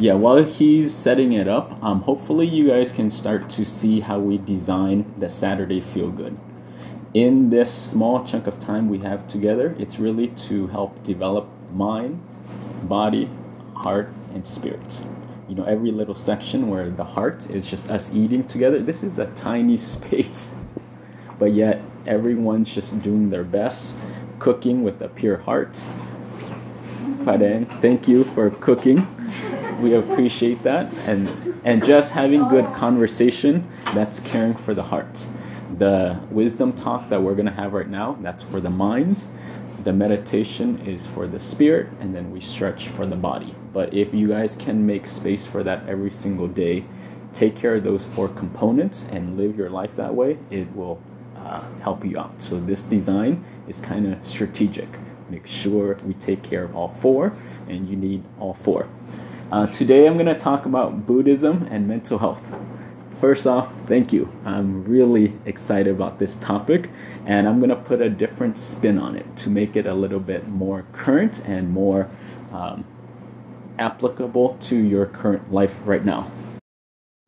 Yeah, while he's setting it up, hopefully you guys can start to see how we design the Saturday Feel Good. In this small chunk of time we have together, it's really to help develop mind, body, heart, and spirit. You know, every little section where the heart is just us eating together, this is a tiny space. But yet, everyone's just doing their best, cooking with a pure heart. Pa Pae, thank you for cooking. We appreciate that. And just having good conversation, that's caring for the heart. The wisdom talk that we're going to have right now, that's for the mind. The meditation is for the spirit, and then we stretch for the body. But if you guys can make space for that every single day, take care of those 4 components and live your life that way, it will help you out. So this design is kind of strategic. Make sure we take care of all 4, and you need all 4. Today I'm going to talk about Buddhism and mental health. First off, thank you. I'm really excited about this topic, and I'm going to put a different spin on it to make it a little bit more current and more applicable to your current life right now.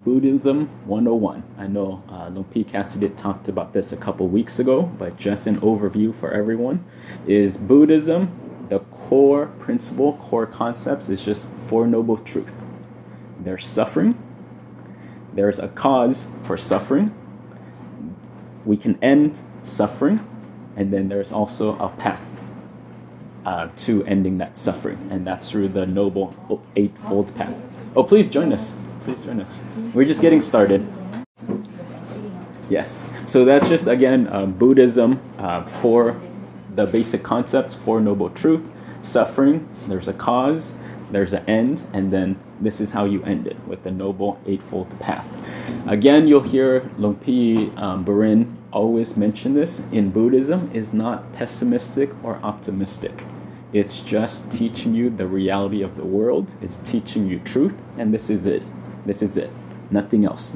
Buddhism 101. I know P. Cassidy talked about this a couple weeks ago, but just an overview for everyone is Buddhism. The core principle, core concepts is just 4 noble truths. There's suffering. There's a cause for suffering. We can end suffering. And then there's also a path to ending that suffering. And that's through the noble 8-fold path. Oh, please join us. Please join us. We're just getting started. Yes. So that's just, again, Buddhism for the basic concepts, 4 noble truths. Suffering, there's a cause, there's an end, and then this is how you end it with the noble 8-fold path. Again, you'll hear Pa Ballerina always mention this. In Buddhism, is not pessimistic or optimistic. It's just teaching you the reality of the world. It's teaching you truth, and this is it. This is it. Nothing else.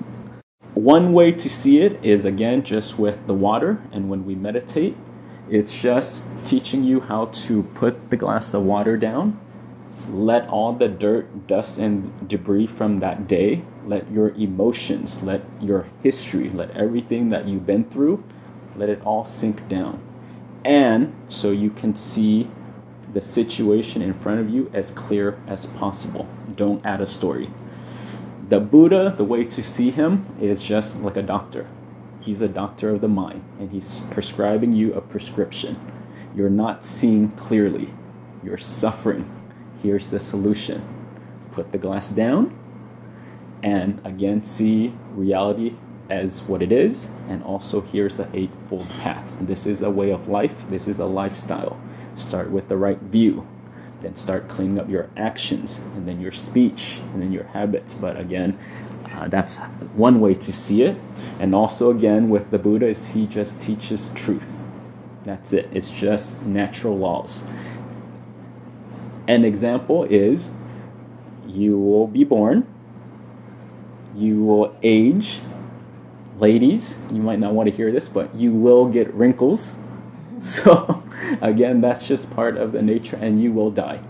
One way to see it is, again, just with the water, and when we meditate, it's just teaching you how to put the glass of water down, let all the dirt, dust, and debris from that day, let your emotions, let your history, let everything that you've been through, let it all sink down. And so you can see the situation in front of you as clear as possible. Don't add a story. The Buddha, the way to see him is just like a doctor. He's a doctor of the mind, and he's prescribing you a prescription. You're not seeing clearly. You're suffering. Here's the solution. Put the glass down, and again, see reality as what it is, and also here's the 8-fold path. This is a way of life. This is a lifestyle. Start with the right view. Then start cleaning up your actions, and then your speech, and then your habits. But again, that's one way to see it. And also, again, with the Buddha, is he just teaches truth. That's it. It's just natural laws. An example is you will be born, you will age. Ladies, you might not want to hear this, but you will get wrinkles. So, again, that's just part of the nature, and you will die.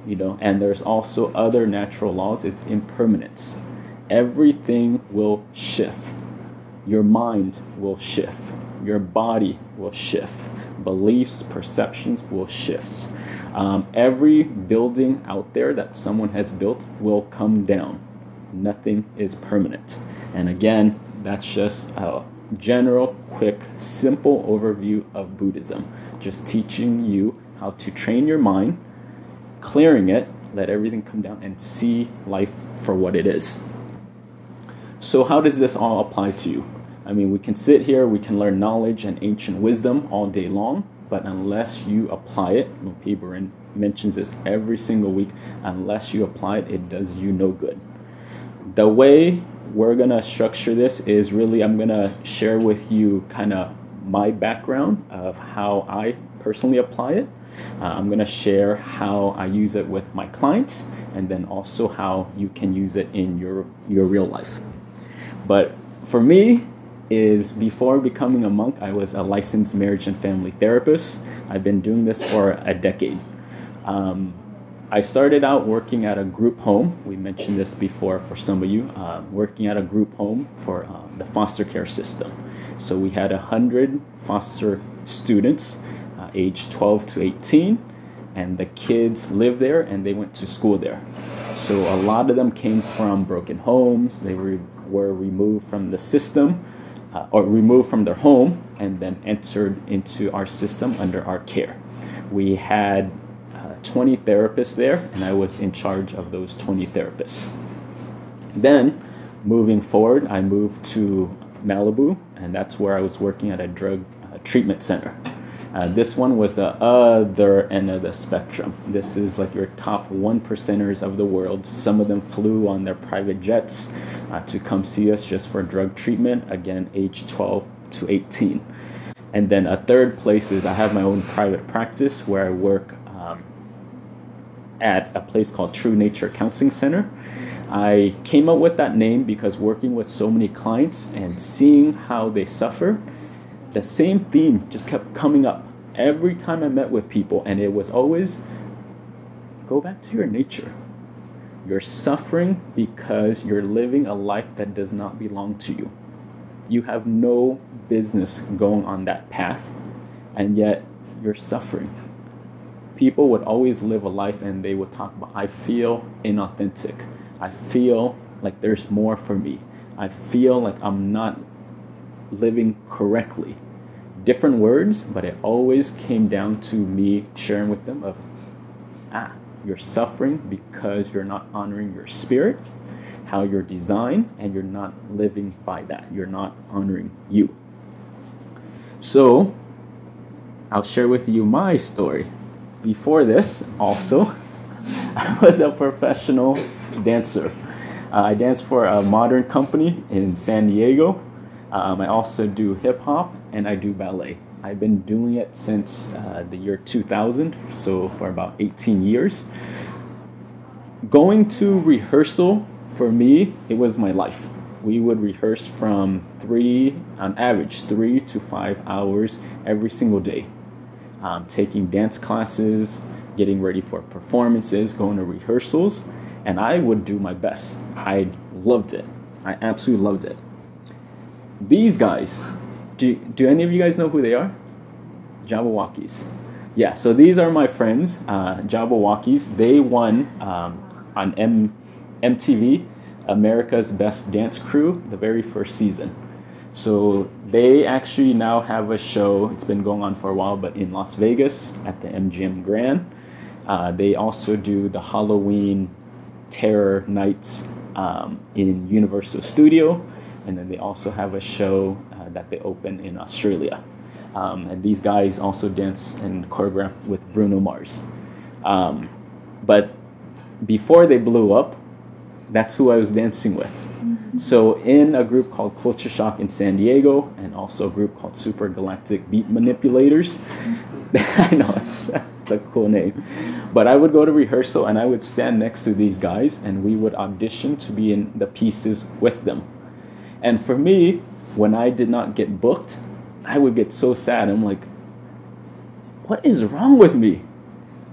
You know, and there's also other natural laws. It's impermanence. Everything will shift. Your mind will shift. Your body will shift. Beliefs, perceptions will shift. Every building out there that someone has built will come down. Nothing is permanent. And again, that's just a general, quick, simple overview of Buddhism. Just teaching you how to train your mind, clearing it, let everything come down, and see life for what it is. So how does this all apply to you? I mean, we can sit here, we can learn knowledge and ancient wisdom all day long, but unless you apply it, Pa Ballerina mentions this every single week, unless you apply it, it does you no good. The way we're going to structure this is really, I'm going to share with you kind of my background of how I personally apply it. I'm going to share how I use it with my clients, and then also how you can use it in your real life. But for me, is before becoming a monk, I was a licensed marriage and family therapist. I've been doing this for a decade. I started out working at a group home. We mentioned this before for some of you, working at a group home for the foster care system. So we had 100 foster students, aged 12 to 18, and the kids lived there and they went to school there. So a lot of them came from broken homes. They were removed from the system, or removed from their home, and then entered into our system under our care. We had 20 therapists there, and I was in charge of those 20 therapists. Then, moving forward, I moved to Malibu, and that's where I was working at a drug treatment center. This one was the other end of the spectrum. This is like your top 1%ers of the world. Some of them flew on their private jets to come see us just for drug treatment, again, age 12 to 18. And then a third place is I have my own private practice where I work at a place called True Nature Counseling Center. I came up with that name because working with so many clients and seeing how they suffer, the same theme just kept coming up every time I met with people, and it was always, go back to your nature. You're suffering because you're living a life that does not belong to you. You have no business going on that path, and yet you're suffering. People would always live a life and they would talk about, I feel inauthentic. I feel like there's more for me. I feel like I'm not living correctly. Different words, but it always came down to me sharing with them of, you're suffering because you're not honoring your spirit, how you're designed, and you're not living by that. You're not honoring you. So, I'll share with you my story. Before this, also, I was a professional dancer. I danced for a modern company in San Diego. I also do hip hop and I do ballet. I've been doing it since the year 2000, so for about 18 years. Going to rehearsal, for me, it was my life. We would rehearse from on average, 3 to 5 hours every single day. Taking dance classes, getting ready for performances, going to rehearsals, and I would do my best. I loved it. I absolutely loved it. These guys, do any of you guys know who they are? Jabbawockeez. Yeah, so these are my friends, Jabbawockeez. They won on MTV, America's Best Dance Crew, the very first season. So they actually now have a show, it's been going on for a while, but in Las Vegas at the MGM Grand. They also do the Halloween Terror Nights in Universal Studio, and then they also have a show that they open in Australia. And these guys also dance and choreograph with Bruno Mars. But before they blew up, that's who I was dancing with. So in a group called Culture Shock in San Diego, and also a group called Super Galactic Beat Manipulators. I know, it's a cool name. But I would go to rehearsal and I would stand next to these guys and we would audition to be in the pieces with them. And for me, when I did not get booked, I would get so sad. I'm like, what is wrong with me?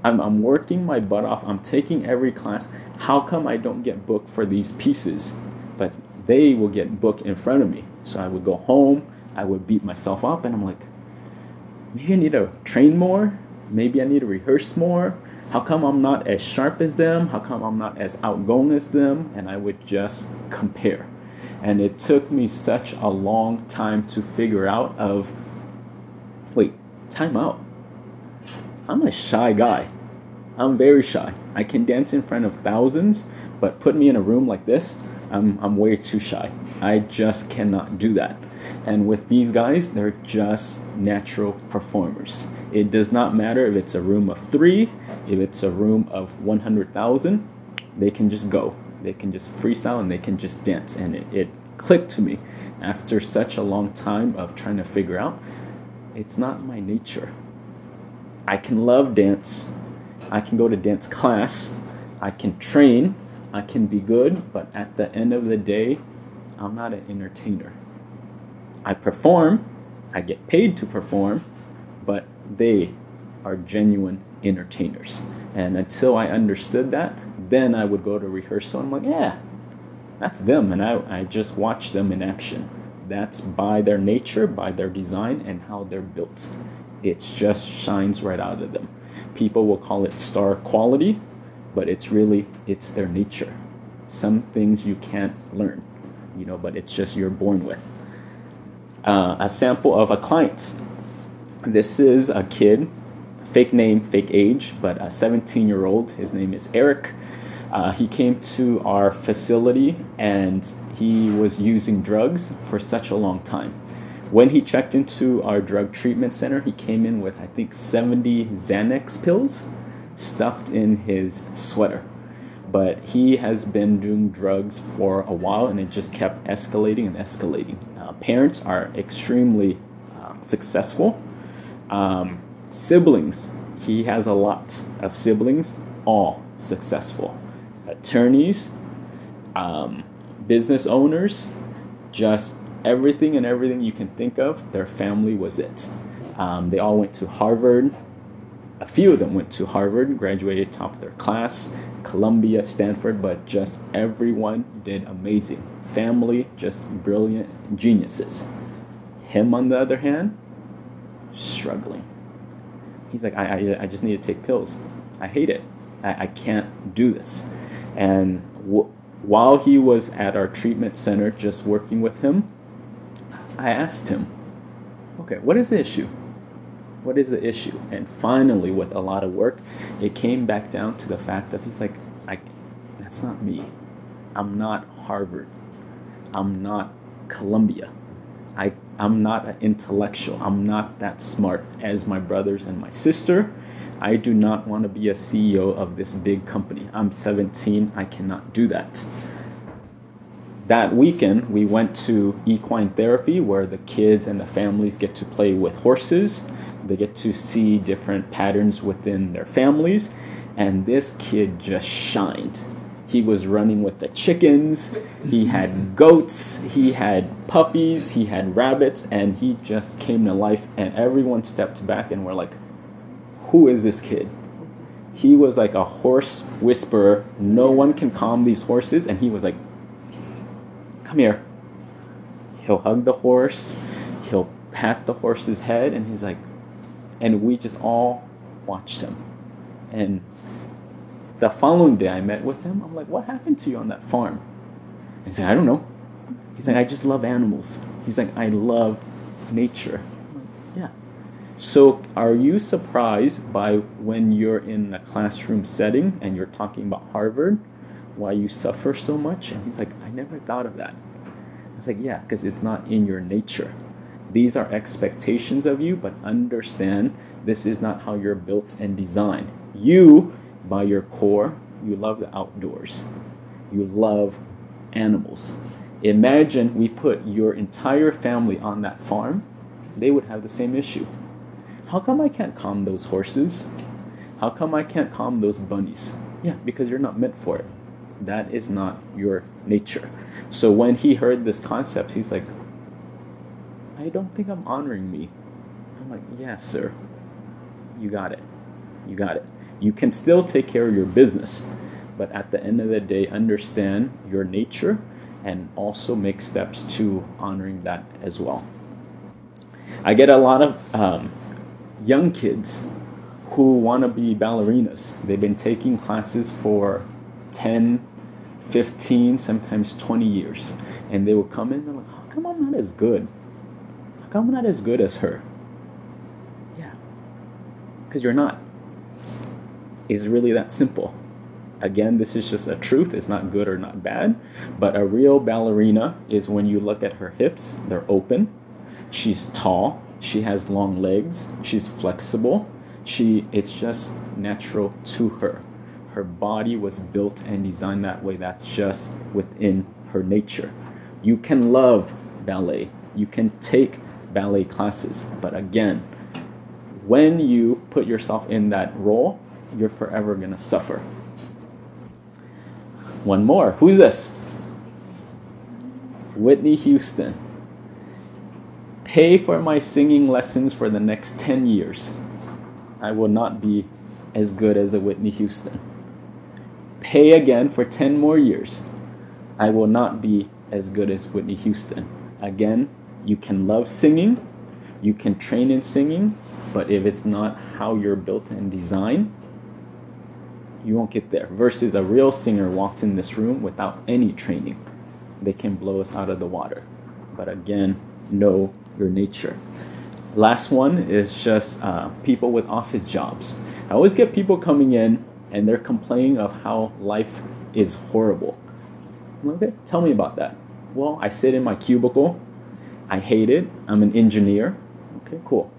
I'm working my butt off. I'm taking every class. How come I don't get booked for these pieces? But they will get booked in front of me. So I would go home, I would beat myself up, and I'm like, maybe I need to train more. Maybe I need to rehearse more. How come I'm not as sharp as them? How come I'm not as outgoing as them? And I would just compare. And it took me such a long time to figure out of, wait, time out. I'm a shy guy. I'm very shy. I can dance in front of thousands, but put me in a room like this, I'm way too shy. I just cannot do that. And with these guys, they're just natural performers. It does not matter if it's a room of 3, if it's a room of 100,000, they can just go. They can just freestyle and they can just dance. And it clicked to me after such a long time of trying to figure out, it's not my nature. I can love dance. I can go to dance class. I can train. I can be good. But at the end of the day, I'm not an entertainer. I perform. I get paid to perform. But they are genuine entertainers. And until I understood that, then I would go to rehearsal and I'm like, yeah, that's them. And I just watch them in action. That's by their nature, by their design, and how they're built. It just shines right out of them. People will call it star quality, but it's their nature. Some things you can't learn, but it's just you're born with. A sample of a client. This is a kid, fake name, fake age, but a 17-year-old. His name is Erik. He came to our facility and he was using drugs for such a long time. When he checked into our drug treatment center, he came in with, I think, 70 Xanax pills stuffed in his sweater. But he has been doing drugs for a while and it just kept escalating and escalating. Parents are extremely successful. Siblings, he has a lot of siblings, all successful. Attorneys, business owners, just everything you can think of, their family was it. They all went to Harvard. A few of them went to Harvard, graduated top of their class, Columbia, Stanford, but just everyone did amazing. Family, just brilliant geniuses. Him, on the other hand, struggling. He's like, I just need to take pills. I hate it. I can't do this. And while he was at our treatment center just working with him, I asked him, okay, what is the issue? What is the issue? And finally, with a lot of work, it came back down to the fact of he's like, that's not me. I'm not Harvard. I'm not Columbia. I'm not an intellectual. I'm not that smart as my brothers and my sister. I do not want to be a CEO of this big company. I'm 17. I cannot do that. That weekend, we went to Equine Therapy, where the kids and the families get to play with horses. They get to see different patterns within their families. And this kid just shined. He was running with the chickens. He had goats. He had puppies. He had rabbits. And he just came to life. And everyone stepped back and were like, who is this kid? He was like a horse whisperer. No one can calm these horses. And he was like, come here. He'll hug the horse. He'll pat the horse's head. And he's like, and we just all watched him. And the following day I met with him. I'm like, what happened to you on that farm? He's like, I don't know. He's like, I just love animals. He's like, I love nature. I'm like, yeah. So are you surprised by when you're in a classroom setting and you're talking about Harvard, why you suffer so much? And he's like, I never thought of that. I was like, yeah, because it's not in your nature. These are expectations of you, but understand this is not how you're built and designed. You, by your core, you love the outdoors. You love animals. Imagine we put your entire family on that farm, they would have the same issue. How come I can't calm those horses? How come I can't calm those bunnies? Yeah, because you're not meant for it. That is not your nature. So when he heard this concept, he's like, I don't think I'm honoring me. I'm like, yeah, sir. You got it. You got it. You can still take care of your business, but at the end of the day, understand your nature and also make steps to honoring that as well. I get a lot of young kids who want to be ballerinas. They've been taking classes for 10, 15, sometimes 20 years. And they will come in and they're like, how come I'm not as good? How come I'm not as good as her? Yeah, because you're not. It's really that simple. Again, this is just a truth. It's not good or not bad. But a real ballerina is when you look at her hips, they're open. She's tall. She has long legs. She's flexible. It's just natural to her. Her body was built and designed that way. That's just within her nature. You can love ballet. You can take ballet classes. But again, when you put yourself in that role, you're forever going to suffer. One more. Who's this? Whitney Houston. Pay for my singing lessons for the next 10 years. I will not be as good as a Whitney Houston. Pay again for 10 more years. I will not be as good as Whitney Houston. Again, you can love singing, you can train in singing, but if it's not how you're built and designed, you won't get there. Versus a real singer walks in this room without any training. They can blow us out of the water. But again, know your nature. Last one is just people with office jobs. I always get people coming in and they're complaining of how life is horrible. Okay, tell me about that. Well, I sit in my cubicle. I hate it. I'm an engineer. Okay, cool.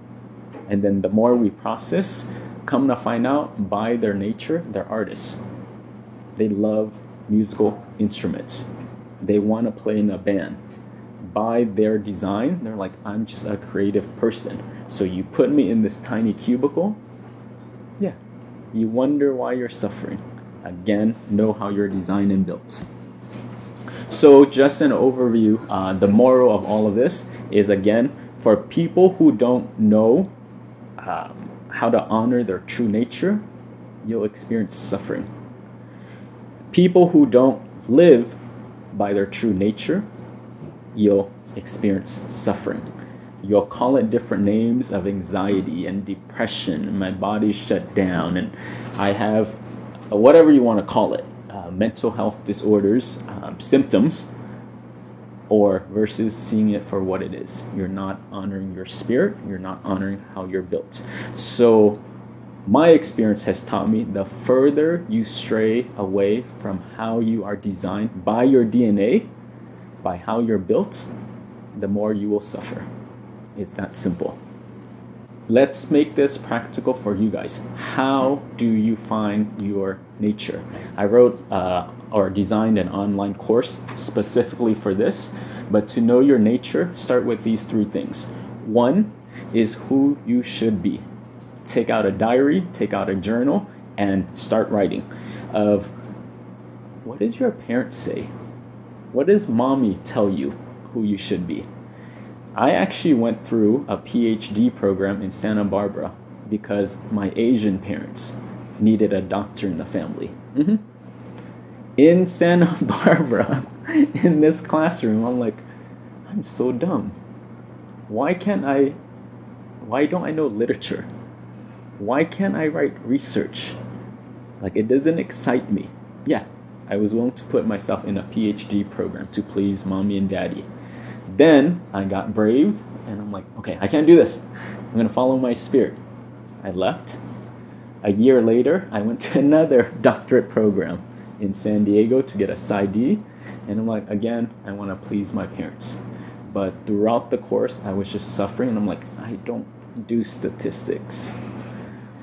And then the more we process, come to find out, by their nature, they're artists. They love musical instruments. They want to play in a band. By their design, they're like, I'm just a creative person. So you put me in this tiny cubicle, yeah, you wonder why you're suffering. Again, know how you're designed and built. So just an overview, the moral of all of this is, again, for people who don't know how to honor their true nature, you'll experience suffering. People who don't live by their true nature, you'll experience suffering. You'll call it different names of anxiety and depression, and my body's shut down, and I have whatever you want to call it, mental health disorders, symptoms, or versus seeing it for what it is. You're not honoring your spirit, you're not honoring how you're built. So my experience has taught me, the further you stray away from how you are designed by your DNA, by how you're built, the more you will suffer. It's that simple. Let's make this practical for you guys. How do you find your nature? I wrote or designed an online course specifically for this, but to know your nature, start with these three things. One is who you should be. Take out a diary, take out a journal, and start writing of, what did your parents say? What does mommy tell you who you should be? I actually went through a PhD program in Santa Barbara because my Asian parents needed a doctor in the family. In Santa Barbara, in this classroom, I'm like, I'm so dumb. Why don't I know literature? Why can't I write research? Like, it doesn't excite me. Yeah, I was willing to put myself in a PhD program to please mommy and daddy. Then I got braved and I'm like, okay, I can't do this. I'm gonna follow my spirit. I left. A year later, I went to another doctorate program in San Diego to get a PsyD. And I'm like, again, I wanna please my parents. But throughout the course, I was just suffering and I'm like, I don't do statistics.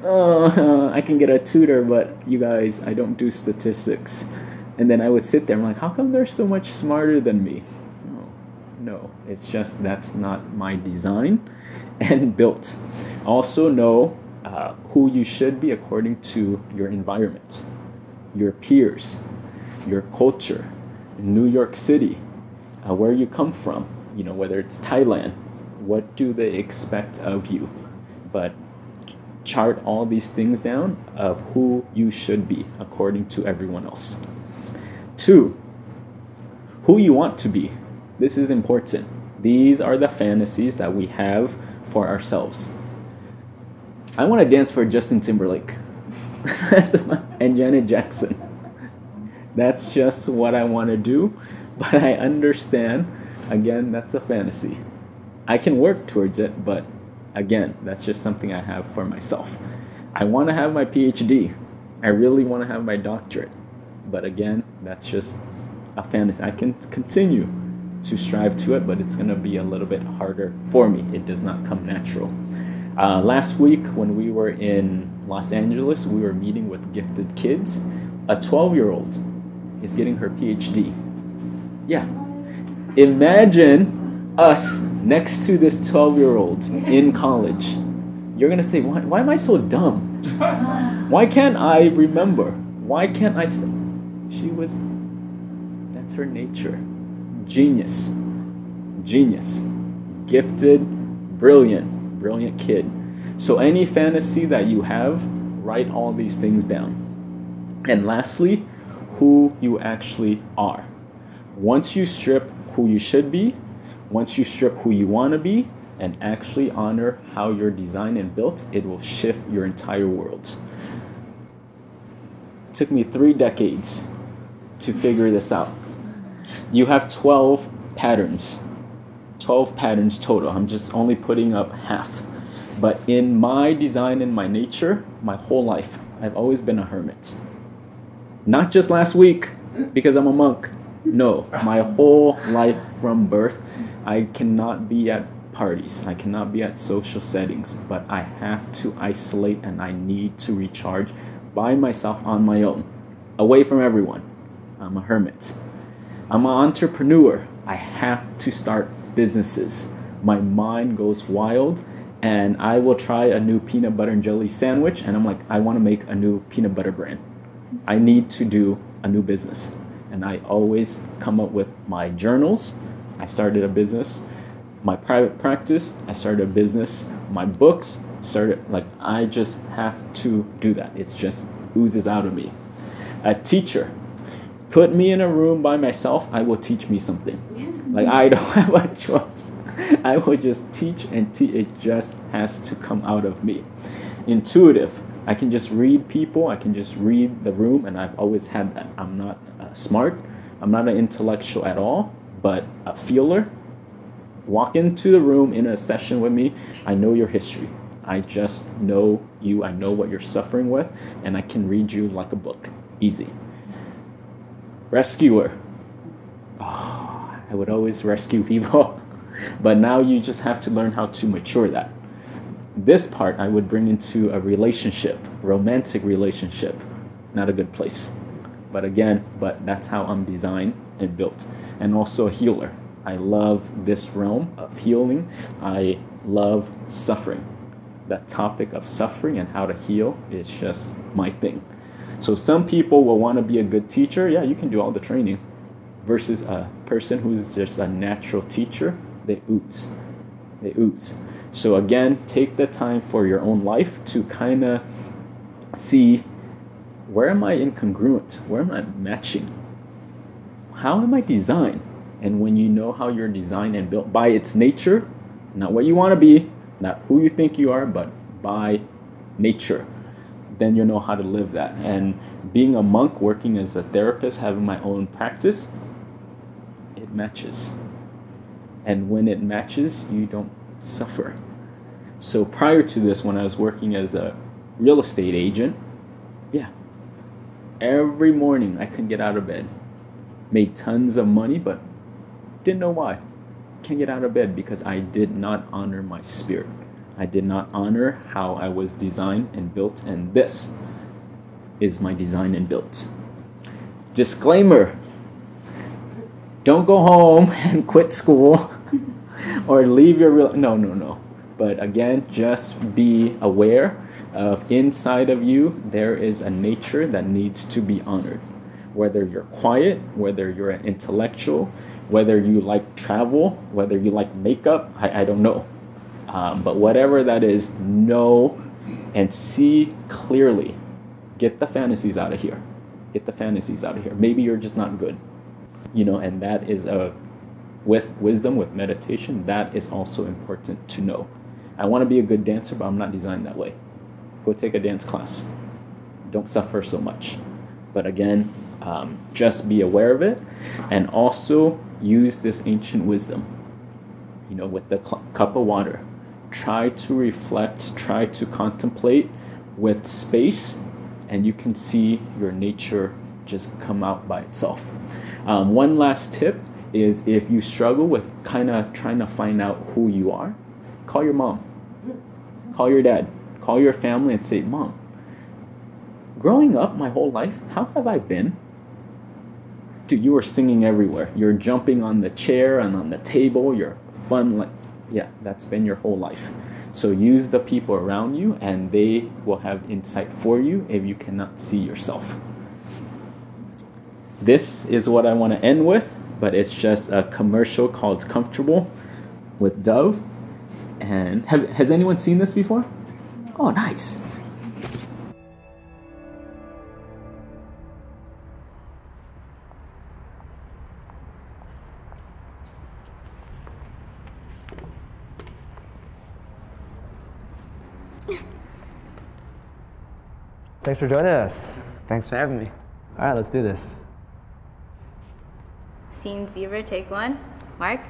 I can get a tutor, but you guys, I don't do statistics. And then I would sit there, I'm like, how come they're so much smarter than me? No, it's just that's not my design and built. Also know who you should be according to your environment, your peers, your culture, New York City, where you come from, you know, whether it's Thailand, what do they expect of you? But chart all these things down of who you should be according to everyone else. 2, who you want to be. This is important. These are the fantasies that we have for ourselves. I want to dance for Justin Timberlake and Janet Jackson. That's just what I want to do, but I understand, again, that's a fantasy. I can work towards it, but again, that's just something I have for myself. I want to have my PhD. I really want to have my doctorate, but again, that's just a fantasy. I can continue to strive to it, but it's going to be a little bit harder for me. It does not come natural. Last week when we were in Los Angeles, we were meeting with gifted kids. A 12-year-old is getting her PhD. Yeah. Imagine us next to this 12-year-old in college. You're going to say, why am I so dumb? Why can't I remember? Why can't I? That's her nature. Genius, gifted, brilliant kid. So any fantasy that you have, write all these things down. And lastly, who you actually are. Once you strip who you should be, once you strip who you want to be, and actually honor how you're designed and built, it will shift your entire world. It took me 3 decades to figure this out. You have 12 patterns. 12 patterns total. I'm just only putting up half. But in my design and my nature, my whole life, I've always been a hermit. Not just last week because I'm a monk. No, my whole life from birth, I cannot be at parties. I cannot be at social settings, but I have to isolate and I need to recharge by myself on my own, away from everyone. I'm a hermit. I'm an entrepreneur. I have to start businesses. My mind goes wild. And I will try a new peanut butter and jelly sandwich, and I'm like, I want to make a new peanut butter brand. I need to do a new business. And I always come up with my journals. I started a business. My private practice, I started a business. My books started, like, I just have to do that. It just oozes out of me. A teacher, put me in a room by myself, I will teach me something. Like, I don't have a choice. I will just teach and teach. It just has to come out of me. Intuitive. I can just read people. I can just read the room, and I've always had that. I'm not smart. I'm not an intellectual at all, but a feeler. Walk into the room in a session with me. I know your history. I just know you. I know what you're suffering with, and I can read you like a book. Easy. Rescuer. Oh, I would always rescue people. But now you just have to learn how to mature that. This part I would bring into a relationship, romantic relationship. Not a good place. But again, that's how I'm designed and built. And also a healer. I love this realm of healing. I love suffering. The topic of suffering and how to heal is just my thing. So some people will want to be a good teacher. Yeah, you can do all the training. Versus a person who's just a natural teacher. They ooze. They ooze. So again, take the time for your own life to kind of see, where am I incongruent? Where am I matching? How am I designed? And when you know how you're designed and built by its nature, not what you want to be, not who you think you are, but by nature, then you'll know how to live that. And being a monk, working as a therapist, having my own practice, it matches. And when it matches, you don't suffer. So prior to this, when I was working as a real estate agent, yeah, every morning I couldn't get out of bed. Made tons of money, but didn't know why. Can't get out of bed because I did not honor my spirit. I did not honor how I was designed and built, and this is my design and built. Disclaimer. Don't go home and quit school or leave your no. But again, just be aware of inside of you, there is a nature that needs to be honored. Whether you're quiet, whether you're an intellectual, whether you like travel, whether you like makeup, I don't know. But whatever that is, know and see clearly. Get the fantasies out of here. Get the fantasies out of here. Maybe you're just not good. And that is with wisdom, with meditation, that is also important to know. I want to be a good dancer, but I'm not designed that way. Go take a dance class. Don't suffer so much. But again, just be aware of it, and also use this ancient wisdom. With the cup of water, try to reflect, try to contemplate with space, and you can see your nature just come out by itself. One last tip is, if you struggle with kind of trying to find out who you are, call your mom, call your dad, call your family and say, Mom, growing up my whole life, how have I been? Dude, you were singing everywhere. You're jumping on the chair and on the table. You're fun. Yeah, that's been your whole life. So use the people around you, and they will have insight for you if you cannot see yourself. This is what I want to end with, but it's just a commercial called Comfortable with Dove. And has anyone seen this before? Oh, nice. Thanks for joining us. Thanks for having me. All right, let's do this. Scene zero, take one. Mark?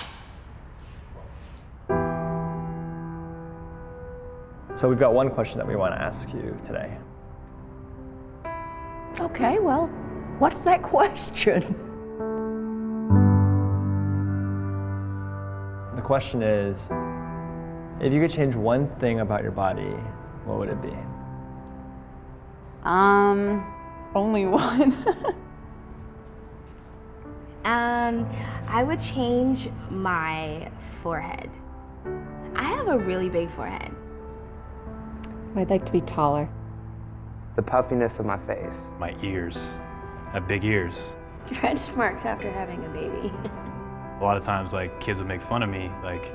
So we've got one question that we want to ask you today. Okay, well, what's that question? The question is, if you could change one thing about your body, what would it be? Only one. I would change my forehead. I have a really big forehead. I'd like to be taller. The puffiness of my face. My ears. I have big ears. Stretch marks after having a baby. A lot of times, like, kids would make fun of me, like,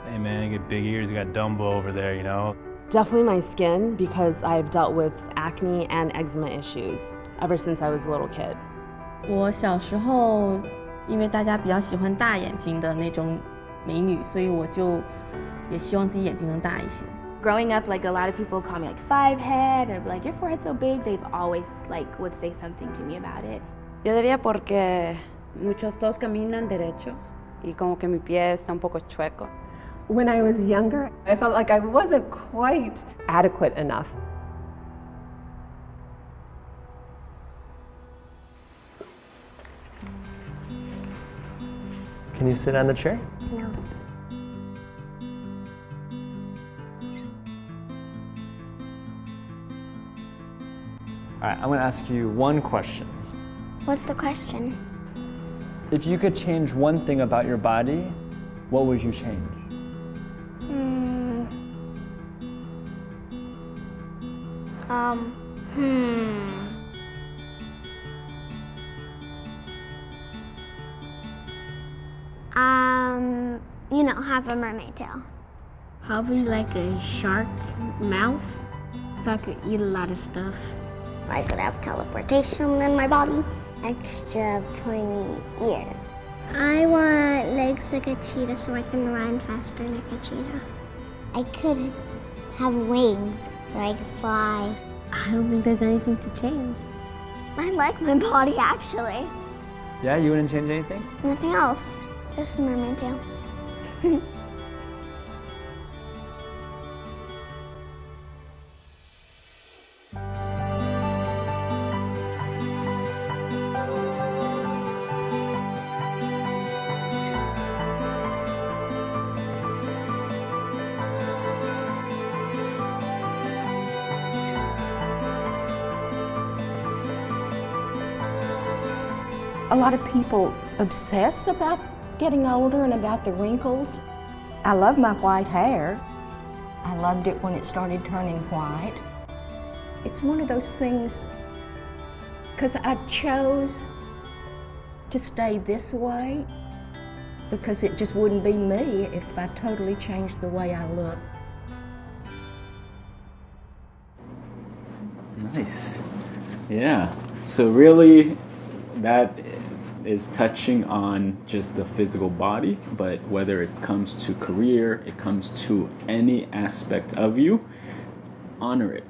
hey man, you get big ears, you got Dumbo over there, you know? Definitely my skin, because I've dealt with acne and eczema issues ever since I was a little kid. 我小时候，因为大家比较喜欢大眼睛的那种美女，所以我就也希望自己眼睛能大一些。Growing up, like a lot of people call me like five head, or like your forehead's so big. They've always like would say something to me about it. Yo diría porque muchos todos caminan derecho y como que mi pie está un poco chueco. When I was younger, I felt like I wasn't quite adequate enough. Can you sit on the chair? No. All right, I'm going to ask you one question. What's the question? If you could change one thing about your body, what would you change? You know, have a mermaid tail. Probably like a shark mouth, so I could eat a lot of stuff. I could have teleportation in my body. Extra pointy ears. I want legs like a cheetah so I can run faster like a cheetah. I could have wings so I could fly. I don't think there's anything to change. I like my body actually. Yeah, you wouldn't change anything? Nothing else. Just a mermaid tail. A lot of people obsess about getting older and about the wrinkles. I love my white hair. I loved it when it started turning white. It's one of those things, because I chose to stay this way, because it just wouldn't be me if I totally changed the way I look. Nice. Yeah. So really, that is touching on just the physical body, but whether it comes to career, it comes to any aspect of you, honor it.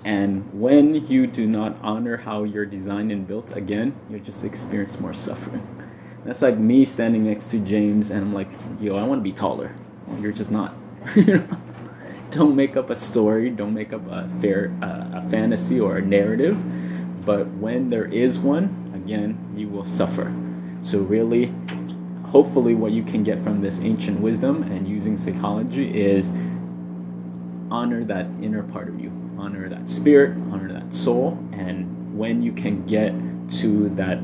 And when you do not honor how you're designed and built, again, you just experience more suffering. That's like me standing next to James and I'm like, yo, I want to be taller. Well, you're just not. Don't make up a story, don't make up a fantasy or a narrative. But when there is one, again, you will suffer. So really, hopefully what you can get from this ancient wisdom and using psychology is honor that inner part of you. Honor that spirit, honor that soul. And when you can get to that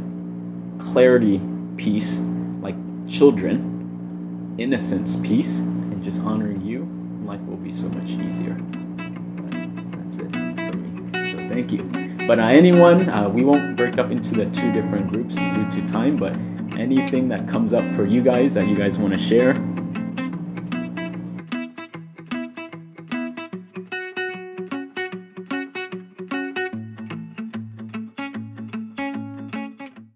clarity piece, like children, innocence piece, and just honoring you, life will be so much easier. But that's it for me. So thank you. But anyone, we won't break up into the two different groups due to time, but anything that comes up for you guys that you guys want to share,